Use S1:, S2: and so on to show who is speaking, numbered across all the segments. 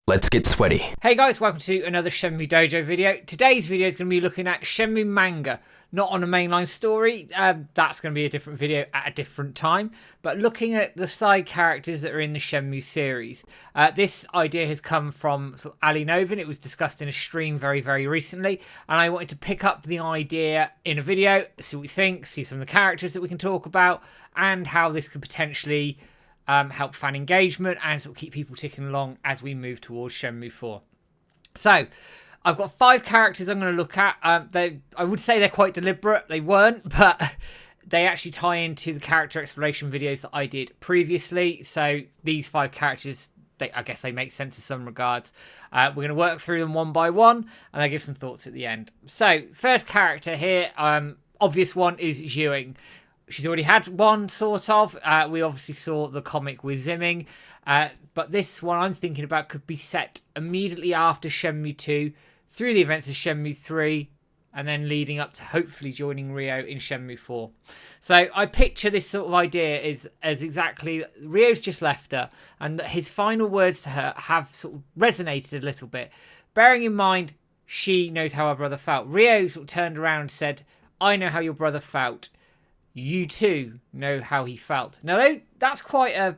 S1: Let's get sweaty.
S2: Hey guys, welcome to another Shenmue Dojo video. Today's video is going to be looking at Shenmue Manga, not on a mainline story. That's going to be a different video at a different time, but looking at the side characters that are in the Shenmue series. This idea has come from Ali Novin. It was discussed in a stream very, very recently, and I wanted to pick up the idea in a video, see what we think, see some of the characters that we can talk about, and how this could potentially help fan engagement and sort of keep people ticking along as we move towards Shenmue 4. So, I've got 5 characters I'm going to look at. I would say they're quite deliberate. They weren't, but they actually tie into the character exploration videos that I did previously. So, these 5 characters, I guess they make sense in some regards. We're going to work through them one by one, and I'll give some thoughts at the end. So, first character here, obvious one is Jing. She's already had one, sort of. We obviously saw the comic with Zimming. But this one I'm thinking about could be set immediately after Shenmue 2, through the events of Shenmue 3, and then leading up to hopefully joining Ryo in Shenmue 4. So I picture this sort of idea as exactly, Ryo's just left her, and his final words to her have sort of resonated a little bit. Bearing in mind, she knows how her brother felt. Ryo sort of turned around and said, "I know how your brother felt. You too know how he felt." Now, that's quite a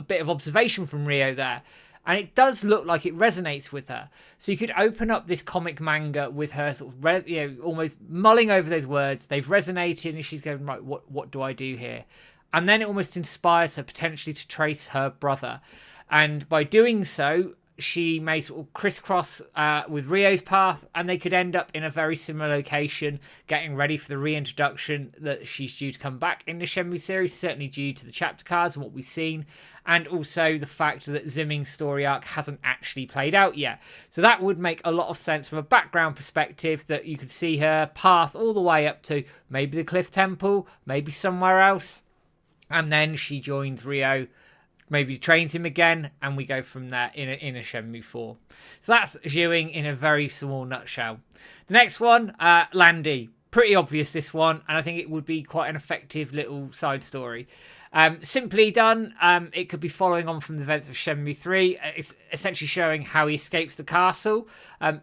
S2: bit of observation from Ryo there. And it does look like it resonates with her. So you could open up this comic manga with her sort of, almost mulling over those words. They've resonated and she's going, right, what do I do here? And then it almost inspires her potentially to trace her brother. And by doing so, she may sort of crisscross with Ryo's path, and they could end up in a very similar location, getting ready for the reintroduction that she's due to come back in the Shenmue series, certainly due to the chapter cards and what we've seen, and also the fact that Zimming's story arc hasn't actually played out yet. So that would make a lot of sense from a background perspective, that you could see her path all the way up to maybe the Cliff Temple, maybe somewhere else, and then she joins Ryo, maybe trains him again, and we go from there in a Shenmue 4. So that's Jing in a very small nutshell. The next one, Landy. Pretty obvious, this one, and I think it would be quite an effective little side story. Simply done, it could be following on from the events of Shenmue 3. It's essentially showing how he escapes the castle.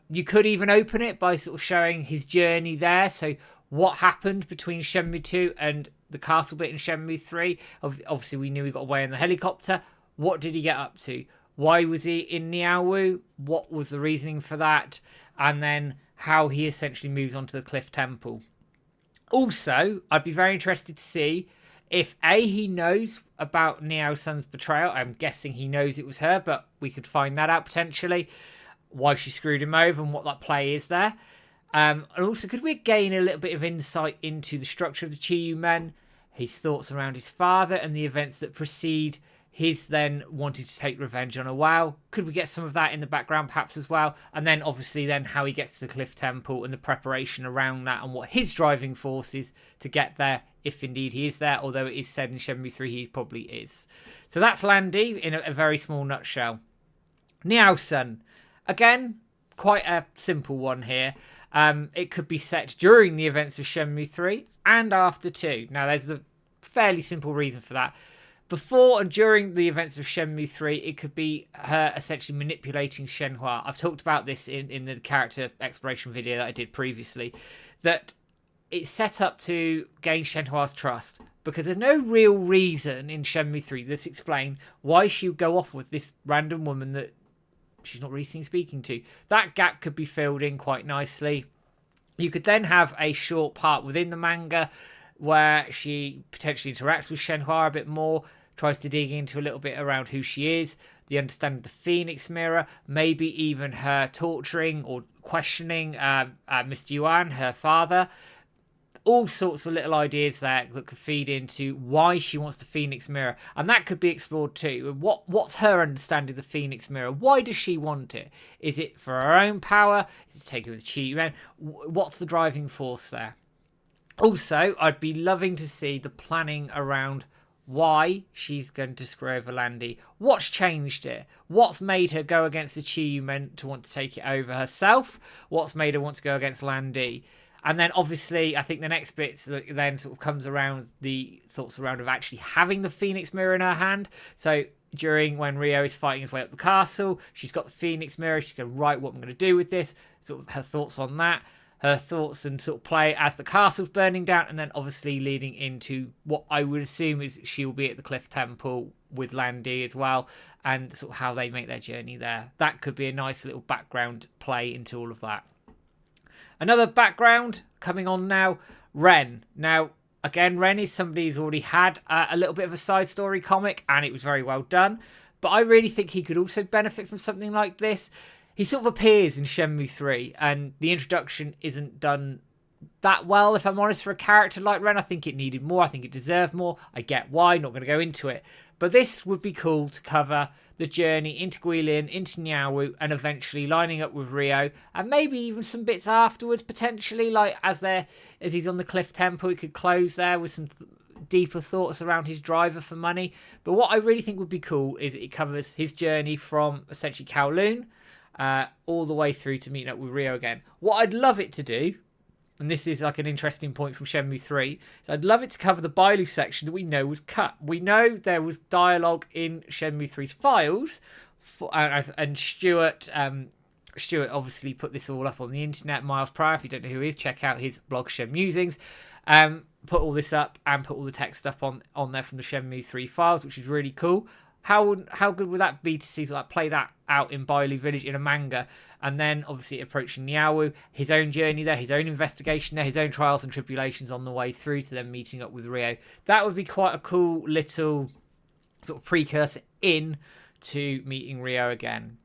S2: You could even open it by sort of showing his journey there, so what happened between Shenmue 2 and the castle bit in Shenmue 3. Obviously, we knew he got away in the helicopter. What did he get up to? Why was he in Niao? What was the reasoning for that? And then how he essentially moves on to the Cliff Temple. Also, I'd be very interested to see if he knows about Niao Sun's betrayal. I'm guessing he knows it was her, but we could find that out potentially. Why she screwed him over and what that play is there. And also, could we gain a little bit of insight into the structure of the Chiyu men, his thoughts around his father, and the events that precede his then wanting to take revenge on Awao? Could we get some of that in the background perhaps as well? And then obviously then how he gets to the Cliff Temple and the preparation around that, and what his driving force is to get there, if indeed he is there, although it is said in Shenmue 3 he probably is. So that's Landy in a very small nutshell. Niao Sun. Again, quite a simple one here. It could be set during the events of Shenmue 3 and after 2. Now, there's a fairly simple reason for that. Before and during the events of Shenmue 3, it could be her essentially manipulating Shenhua. I've talked about this in the character exploration video that I did previously, that it's set up to gain Shenhua's trust, because there's no real reason in Shenmue 3 that's explained why she would go off with this random woman that she's not really speaking to. That gap could be filled in quite nicely. You could then have a short part within the manga where she potentially interacts with Shenhua a bit more, tries to dig into a little bit around who she is, the understanding of the Phoenix Mirror, maybe even her torturing or questioning Mr. Yuan, her father. All sorts of little ideas there that could feed into why she wants the Phoenix Mirror. And that could be explored too. What's her understanding of the Phoenix Mirror? Why does she want it? Is it for her own power? Is it taken with Chi? What's the driving force there? Also, I'd be loving to see the planning around why she's going to screw over Landy. What's changed it? What's made her go against the Chi men to want to take it over herself? What's made her want to go against Landy? And then obviously, I think the next bit then sort of comes around the thoughts around of actually having the Phoenix Mirror in her hand. So during when Rio is fighting his way up the castle. She's got the Phoenix Mirror. She's going, right, what I'm going to do with this. Sort of her thoughts on that. Her thoughts and sort of play as the castle's burning down. And then obviously leading into what I would assume is she will be at the Cliff Temple with Landy as well. And sort of how they make their journey there. That could be a nice little background play into all of that. Another background coming on now. Ren. Now, again, Ren is somebody who's already had a little bit of a side story comic, and it was very well done. But I really think he could also benefit from something like this. He sort of appears in Shenmue 3, and the introduction isn't done that well, if I'm honest, for a character like Ren. I think it needed more. I think it deserved more. I get why. Not going to go into it. But this would be cool to cover the journey into Guilin, into Niao, and eventually lining up with Rio, and maybe even some bits afterwards, potentially, like as he's on the Cliff Temple, he could close there with some deeper thoughts around his driver for money. But what I really think would be cool is it covers his journey from essentially Kowloon all the way through to meeting up with Rio again. What I'd love it to do, and this is like an interesting point from Shenmue 3, so I'd love it to cover the Bailu section that we know was cut. We know there was dialogue in Shenmue 3's files, and Stuart obviously put this all up on the internet. Miles Pryor, if you don't know who he is, check out his blog Shenmue Musings. Put all this up and put all the text up on there from the Shenmue 3 files, which is really cool. How good would that be to see like play that out in Bailu Village in a manga, and then obviously approaching Niao, his own journey there, his own investigation there, his own trials and tribulations on the way through to them meeting up with Rio. That would be quite a cool little sort of precursor in to meeting Rio again.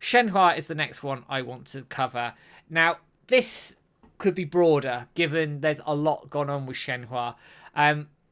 S2: Shenhua is the next one I want to cover. Now, this could be broader, given there's a lot gone on with Shenhua.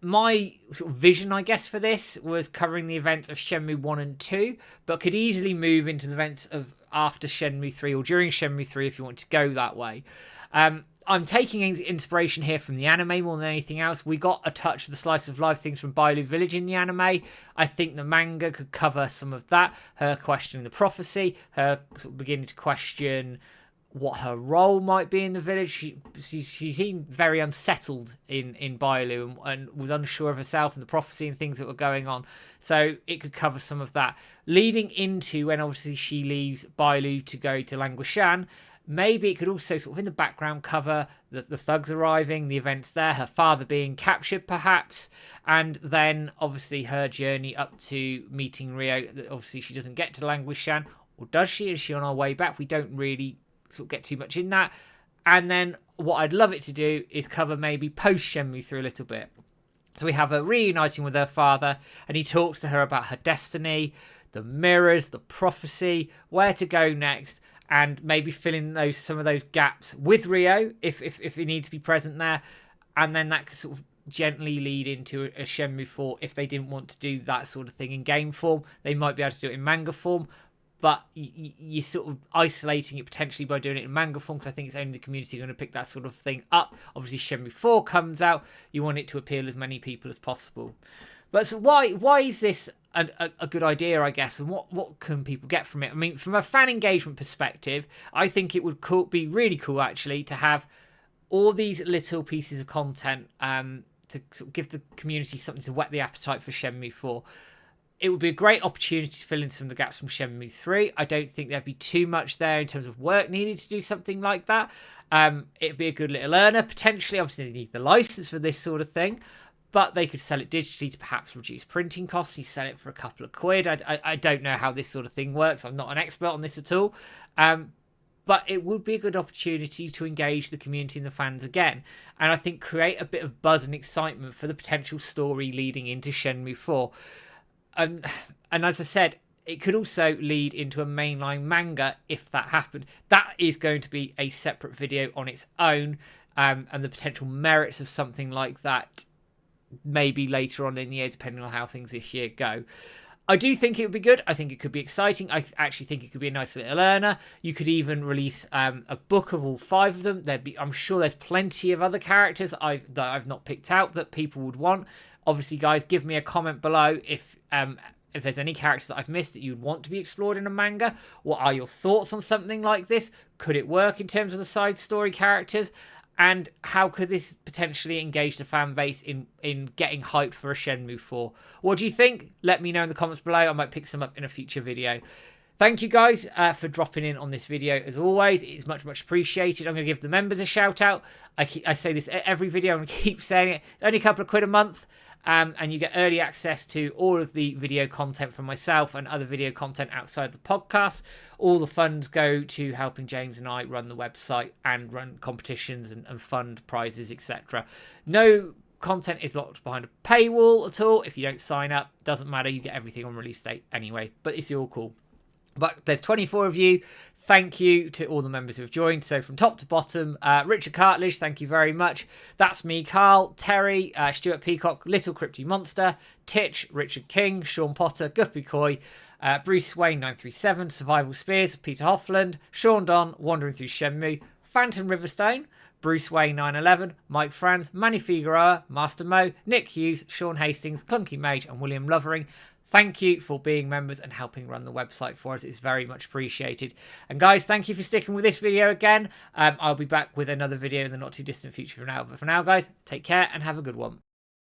S2: My sort of vision, I guess, for this was covering the events of Shenmue 1 and 2, but could easily move into the events of after Shenmue 3 or during Shenmue 3 if you want to go that way. I'm taking inspiration here from the anime more than anything else. We got a touch of the slice of life things from Bailu Village in the anime. I think the manga could cover some of that. Her questioning the prophecy, her sort of beginning to question what her role might be in the village. She seemed very unsettled in Bailu and was unsure of herself and the prophecy and things that were going on. So it could cover some of that. Leading into when obviously she leaves Bailu to go to Languishan, maybe it could also sort of in the background cover the thugs arriving, the events there, her father being captured perhaps, and then obviously her journey up to meeting Rio. Obviously she doesn't get to Languishan, or does she? Is she on her way back? We don't really sort of get too much in that. And then what I'd love it to do is cover maybe post Shenmue 3 a little bit. So we have her reuniting with her father, and he talks to her about her destiny, the mirrors, the prophecy, where to go next, and maybe fill in some of those gaps with Rio if he needs to be present there. And then that could sort of gently lead into a Shenmue 4 if they didn't want to do that sort of thing in game form. They might be able to do it in manga form, but you're sort of isolating it potentially by doing it in manga form, because I think it's only the community going to pick that sort of thing up. Obviously, Shenmue 4 comes out. You want it to appeal as many people as possible. But so why is this a good idea, I guess, and what can people get from it? I mean, from a fan engagement perspective, I think it would be really cool, actually, to have all these little pieces of content to sort of give the community something to whet the appetite for Shenmue 4. It would be a great opportunity to fill in some of the gaps from Shenmue 3. I don't think there'd be too much there in terms of work needed to do something like that. It'd be a good little earner, potentially. Obviously, they need the license for this sort of thing, but they could sell it digitally to perhaps reduce printing costs. You sell it for a couple of quid. I don't know how this sort of thing works. I'm not an expert on this at all. But it would be a good opportunity to engage the community and the fans again. And I think create a bit of buzz and excitement for the potential story leading into Shenmue 4. And as I said, it could also lead into a mainline manga if that happened. That is going to be a separate video on its own, and the potential merits of something like that maybe later on in the year, depending on how things this year go. I do think it would be good. I think it could be exciting. I actually think it could be a nice little earner. You could even release a book of all 5 of them. I'm sure there's plenty of other characters that I've not picked out that people would want. Obviously, guys, give me a comment below if there's any characters that I've missed that you'd want to be explored in a manga. What are your thoughts on something like this? Could it work in terms of the side story characters? And how could this potentially engage the fan base in getting hyped for a Shenmue 4? What do you think? Let me know in the comments below. I might pick some up in a future video. Thank you guys for dropping in on this video. As always, it's much appreciated. I'm going to give the members a shout out. I say this every video. I'm going to keep saying it. It's only a couple of quid a month. And you get early access to all of the video content from myself and other video content outside the podcast. All the funds go to helping James and I run the website and run competitions and fund prizes, etc. No content is locked behind a paywall at all. If you don't sign up, doesn't matter. You get everything on release date anyway. But it's all cool. But there's 24 of you. Thank you to all the members who have joined. So from top to bottom, Richard Cartledge, thank you very much. That's me, Carl, Terry, Stuart Peacock, Little Crypty Monster, Titch, Richard King, Sean Potter, Guppy Coy, Bruce Wayne 937, Survival Spears, Peter Hoffland, Sean Don, Wandering Through Shenmue, Phantom Riverstone, Bruce Wayne 911, Mike Franz, Manny Figueroa, Master Mo, Nick Hughes, Sean Hastings, Clunky Mage, and William Lovering. Thank you for being members and helping run the website for us. It's very much appreciated. And guys, thank you for sticking with this video again. I'll be back with another video in the not too distant future from now. But for now, guys, take care and have a good one.